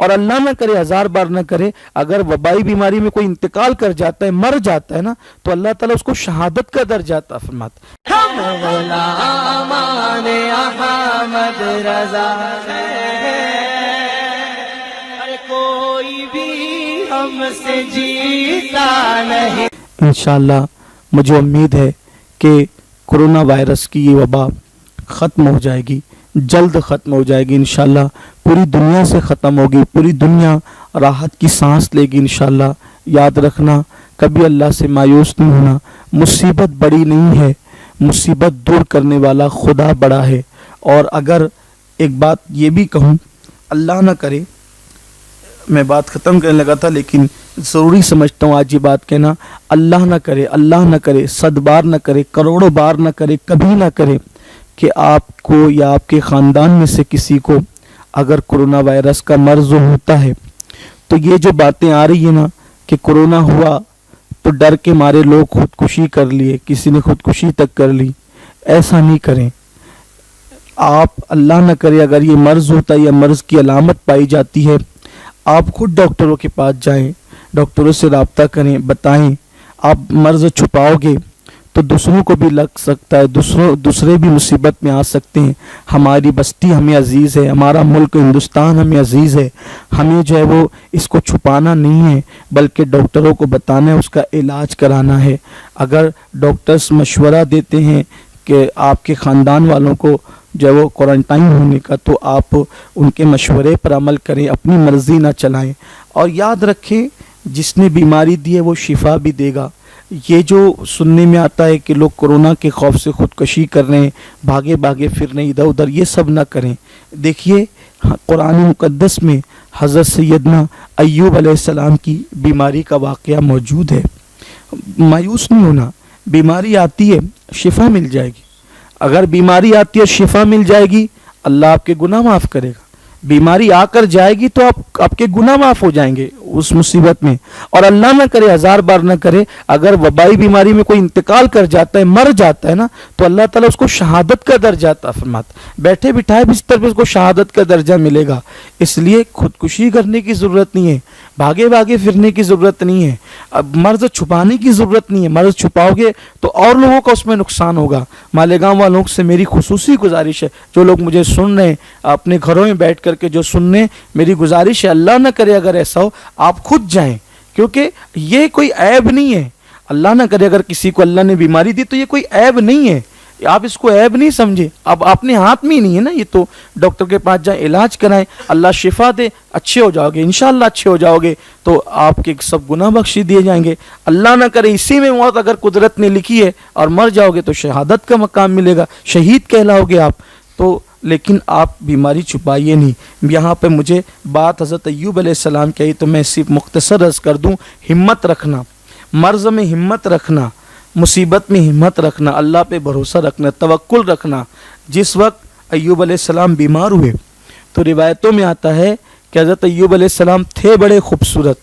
اور اللہ نہ کرے، 1000 بار نہ کرے، اگر وبائی بیماری میں کوئی انتقال کر جاتا ہے، مر جاتا ہے نا، تو اللہ تعالیٰ اس کو شہادت کا درجہ عطا فرماتا ہے۔ ہم غلامان احمد رضا ہیں، کوئی بھی ہم سے جیتا نہیں۔ انشاءاللہ مجھے امید ہے کہ کرونا وائرس کی یہ وبا ختم ہو جائے گی، جلد ختم ہو جائے گی انشاءاللہ، پوری دنیا سے ختم ہوگی، پوری دنیا راحت کی سانس لے گی انشاءاللہ۔ یاد رکھنا، کبھی اللہ سے مایوس نہیں ہونا، مصیبت بڑی نہیں ہے، مصیبت دور کرنے والا خدا بڑا ہے۔ اور اگر ایک بات یہ بھی کہوں، اللہ نہ کرے، میں بات ختم کرنے لگا تھا لیکن ضروری سمجھتا ہوں آج یہ بات کہنا، اللہ نہ کرے، اللہ نہ کرے، 100 بار نہ کرے، کروڑوں بار نہ کرے، کبھی نہ کرے کہ آپ کو یا آپ کے خاندان میں سے کسی کو اگر کرونا وائرس کا مرض ہوتا ہے تو یہ جو باتیں آ رہی ہیں نا کہ کرونا ہوا تو ڈر کے مارے لوگ خودکشی کر لیے، کسی نے خودکشی تک کر لی، ایسا نہیں کریں۔ آپ اللہ نہ کرے اگر یہ مرض ہوتا ہے یا مرض کی علامت پائی جاتی ہے، آپ خود ڈاکٹروں کے پاس جائیں، ڈاکٹروں سے رابطہ کریں، بتائیں۔ آپ مرض چھپاؤ گے تو دوسروں کو بھی لگ سکتا ہے، دوسرے بھی مصیبت میں آ سکتے ہیں۔ ہماری بستی ہمیں عزیز ہے، ہمارا ملک ہندوستان ہمیں عزیز ہے، ہمیں جو ہے وہ اس کو چھپانا نہیں ہے بلکہ ڈاکٹروں کو بتانا ہے، اس کا علاج کرانا ہے۔ اگر ڈاکٹرز مشورہ دیتے ہیں کہ آپ کے خاندان والوں کو جو ہے وہ کوارنٹائن ہونے کا، تو آپ ان کے مشورے پر عمل کریں، اپنی مرضی نہ چلائیں۔ اور یاد رکھیں، جس نے بیماری دی ہے وہ شفا بھی دے گا۔ یہ جو سننے میں آتا ہے کہ لوگ کرونا کے خوف سے خودکشی کر رہے ہیں، بھاگے بھاگے پھر رہے ہیں ادھر ادھر، یہ سب نہ کریں۔ دیکھیے قرآن مقدس میں حضرت سیدنا ایوب علیہ السلام کی بیماری کا واقعہ موجود ہے۔ مایوس نہیں ہونا، بیماری آتی ہے، شفا مل جائے گی۔ اگر بیماری آتی ہے شفا مل جائے گی، اللہ آپ کے گناہ معاف کرے گا۔ بیماری آ کر جائے گی تو آپ کے گناہ معاف ہو جائیں گے اس مصیبت میں۔ اور اللہ نہ کرے، 1000 بار نہ کرے، اگر وبائی بیماری میں کوئی انتقال کر جاتا ہے، مر جاتا ہے نا، تو اللہ تعالیٰ اس کو شہادت کا درجہ عطا فرماتا ہے۔ بیٹھے بٹھائے بستر پہ اس کو شہادت کا درجہ ملے گا۔ اس لیے خودکشی کرنے کی ضرورت نہیں ہے، بھاگے بھاگے پھرنے کی ضرورت نہیں ہے، اب مرض چھپانے کی ضرورت نہیں ہے۔ مرض چھپاؤ گے تو اور لوگوں کا اس میں نقصان ہوگا۔ مالیگاؤں والوں سے میری خصوصی گزارش ہے، جو لوگ مجھے سن رہے ہیں اپنے گھروں میں بیٹھ کر کے جو سن رہے ہیں، میری گزارش ہے اللہ نہ کرے اگر ایسا ہو آپ خود جائیں، کیونکہ یہ کوئی عیب نہیں ہے۔ اللہ نہ کرے اگر کسی کو اللہ نے بیماری دی تو یہ کوئی عیب نہیں ہے، آپ اس کو عیب نہیں سمجھے۔ اب اپنے ہاتھ میں ہی نہیں ہے نا، یہ تو ڈاکٹر کے پاس جائیں، علاج کرائیں، اللہ شفا دے، اچھے ہو جاؤ گے انشاءاللہ، اچھے ہو جاؤ گے تو آپ کے سب گناہ بخشی دیے جائیں گے۔ اللہ نہ کرے اسی میں موت اگر قدرت نے لکھی ہے اور مر جاؤ گے تو شہادت کا مقام ملے گا، شہید کہلاؤ گے آپ تو۔ لیکن آپ بیماری چھپائیے نہیں۔ یہاں پہ مجھے بات حضرت ایوب علیہ السلام کہی تو میں صرف مختصر عرض کر دوں، ہمت رکھنا، مرض میں ہمت رکھنا، مصیبت میں ہمت رکھنا، اللہ پہ بھروسہ رکھنا، توکل رکھنا۔ جس وقت ایوب علیہ السلام بیمار ہوئے تو روایتوں میں آتا ہے کہ حضرت ایوب علیہ السلام تھے بڑے خوبصورت،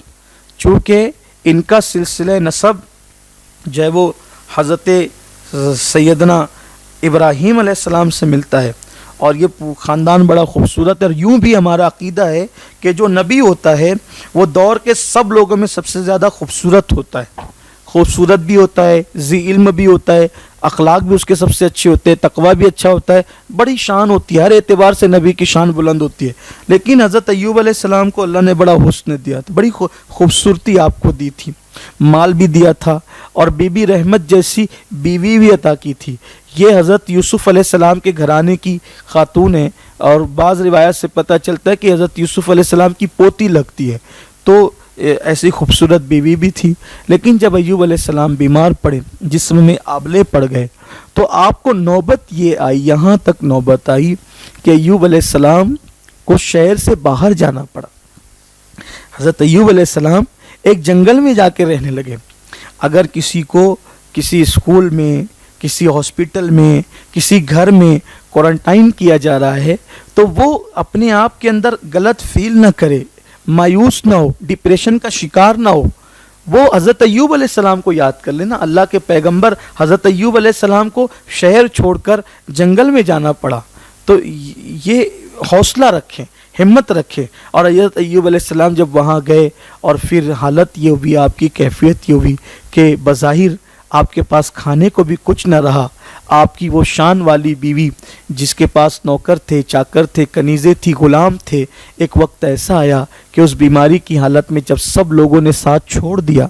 چونکہ ان کا سلسلہ نسب جو ہے وہ حضرت سیدنا ابراہیم علیہ السلام سے ملتا ہے، اور یہ خاندان بڑا خوبصورت ہے۔ اور یوں بھی ہمارا عقیدہ ہے کہ جو نبی ہوتا ہے وہ دور کے سب لوگوں میں سب سے زیادہ خوبصورت ہوتا ہے، خوبصورت بھی ہوتا ہے، ذی علم بھی ہوتا ہے، اخلاق بھی اس کے سب سے اچھے ہوتے ہیں، تقوی بھی اچھا ہوتا ہے، بڑی شان ہوتی ہے، ہر اعتبار سے نبی کی شان بلند ہوتی ہے۔ لیکن حضرت ایوب علیہ السلام کو اللہ نے بڑا حسن دیا تھا، بڑی خوبصورتی آپ کو دی تھی، مال بھی دیا تھا، اور بی بی رحمت جیسی بیوی بھی عطا کی تھی۔ یہ حضرت یوسف علیہ السلام کے گھرانے کی خاتون ہے، اور بعض روایت سے پتہ چلتا ہے کہ حضرت یوسف علیہ السلام کی پوتی لگتی ہے، تو ایسی خوبصورت بیوی بھی تھی۔ لیکن جب ایوب علیہ السلام بیمار پڑے، جسم میں آبلے پڑ گئے، تو آپ کو نوبت یہ آئی، یہاں تک نوبت آئی کہ ایوب علیہ السلام کو شہر سے باہر جانا پڑا۔ حضرت ایوب علیہ السلام ایک جنگل میں جا کے رہنے لگے۔ اگر کسی کو کسی اسکول میں، کسی ہاسپٹل میں، کسی گھر میں کوارنٹائن کیا جا رہا ہے تو وہ اپنے آپ کے اندر غلط فیل نہ کرے، مایوس نہ ہو، ڈپریشن کا شکار نہ ہو۔ وہ حضرت ایوب علیہ السلام کو یاد کر لینا، اللہ کے پیغمبر حضرت ایوب علیہ السلام کو شہر چھوڑ کر جنگل میں جانا پڑا، تو یہ حوصلہ رکھیں، ہمت رکھیں۔ اور حضرت ایوب علیہ السلام جب وہاں گئے اور پھر حالت یہ ہوئی، آپ کی کیفیت یہ ہوئی کہ بظاہر آپ کے پاس کھانے کو بھی کچھ نہ رہا، آپ کی وہ شان والی بیوی جس کے پاس نوکر تھے، چاکر تھے، کنیزیں تھی، غلام تھے، ایک وقت ایسا آیا کہ اس بیماری کی حالت میں جب سب لوگوں نے ساتھ چھوڑ دیا،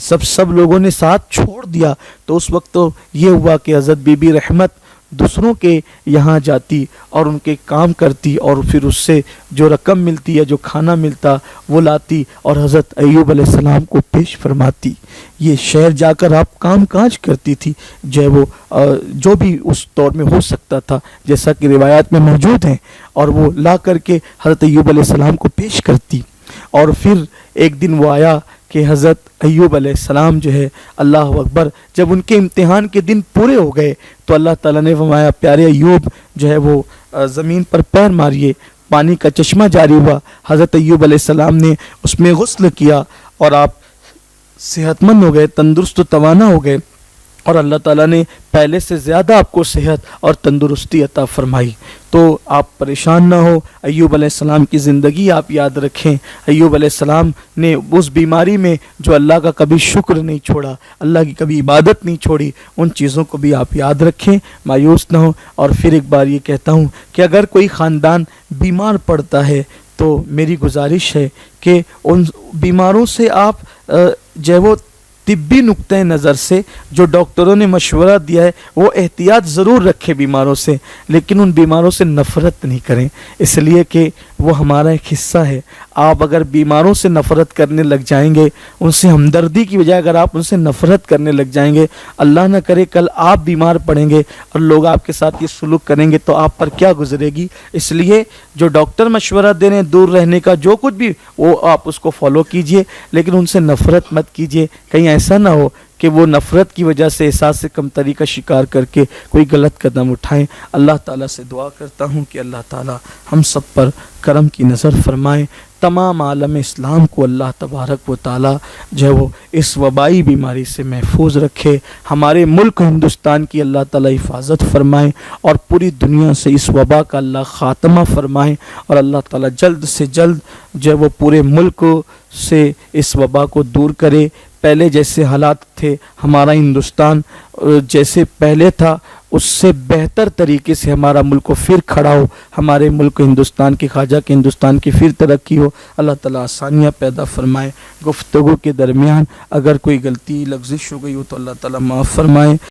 سب لوگوں نے ساتھ چھوڑ دیا، تو اس وقت تو یہ ہوا کہ حضرت بی بی رحمت دوسروں کے یہاں جاتی اور ان کے کام کرتی، اور پھر اس سے جو رقم ملتی ہے، جو کھانا ملتا وہ لاتی اور حضرت ایوب علیہ السلام کو پیش فرماتی۔ یہ شہر جا کر آپ کام کاج کرتی تھی، جو بھی اس دور میں ہو سکتا تھا، جیسا کہ روایات میں موجود ہیں، اور وہ لا کر کے حضرت ایوب علیہ السلام کو پیش کرتی۔ اور پھر ایک دن وہ آیا کہ حضرت ایوب علیہ السلام جو ہے، اللہ اکبر، جب ان کے امتحان کے دن پورے ہو گئے تو اللہ تعالیٰ نے فرمایا پیارے ایوب جو ہے وہ زمین پر پیر ماریے، پانی کا چشمہ جاری ہوا، حضرت ایوب علیہ السلام نے اس میں غسل کیا اور آپ صحت مند ہو گئے، تندرست و توانا ہو گئے، اور اللہ تعالیٰ نے پہلے سے زیادہ آپ کو صحت اور تندرستی عطا فرمائی۔ تو آپ پریشان نہ ہو، ایوب علیہ السلام کی زندگی آپ یاد رکھیں۔ ایوب علیہ السلام نے اس بیماری میں جو اللہ کا کبھی شکر نہیں چھوڑا، اللہ کی کبھی عبادت نہیں چھوڑی، ان چیزوں کو بھی آپ یاد رکھیں، مایوس نہ ہو۔ اور پھر ایک بار یہ کہتا ہوں کہ اگر کوئی خاندان بیمار پڑتا ہے تو میری گزارش ہے کہ ان بیماروں سے آپ جو ہے وہ طبی نقطۂ نظر سے جو ڈاکٹروں نے مشورہ دیا ہے وہ احتیاط ضرور رکھے بیماروں سے، لیکن ان بیماروں سے نفرت نہیں کریں، اس لیے کہ وہ ہمارا ایک حصہ ہے۔ آپ اگر بیماروں سے نفرت کرنے لگ جائیں گے، ان سے ہمدردی کی بجائے اگر آپ ان سے نفرت کرنے لگ جائیں گے، اللہ نہ کرے کل آپ بیمار پڑیں گے اور لوگ آپ کے ساتھ یہ سلوک کریں گے تو آپ پر کیا گزرے گی۔ اس لیے جو ڈاکٹر مشورہ دے رہے ہیں دور رہنے کا، جو کچھ بھی وہ آپ اس کو فالو کیجئے، لیکن ان سے نفرت مت کیجئے۔ کہیں ایسا نہ ہو کہ وہ نفرت کی وجہ سے احساس کمتری کا شکار کر کے کوئی غلط قدم اٹھائیں۔ اللہ تعالیٰ سے دعا کرتا ہوں کہ اللہ تعالیٰ ہم سب پر کرم کی نظر فرمائیں، تمام عالم اسلام کو اللہ تبارک و تعالیٰ جو ہے وہ اس وبائی بیماری سے محفوظ رکھے، ہمارے ملک ہندوستان کی اللہ تعالیٰ حفاظت فرمائیں، اور پوری دنیا سے اس وبا کا اللہ خاتمہ فرمائیں، اور اللہ تعالیٰ جلد سے جلد جو ہے وہ پورے ملک سے اس وبا کو دور کرے۔ پہلے جیسے حالات تھے، ہمارا ہندوستان جیسے پہلے تھا اس سے بہتر طریقے سے ہمارا ملک پھر کھڑا ہو، ہمارے ملک ہندوستان کے خواجہ کے ہندوستان کی پھر ترقی ہو۔ اللہ تعالیٰ آسانیاں پیدا فرمائے۔ گفتگو کے درمیان اگر کوئی غلطی لغزش ہو گئی ہو تو اللہ تعالیٰ معاف فرمائے۔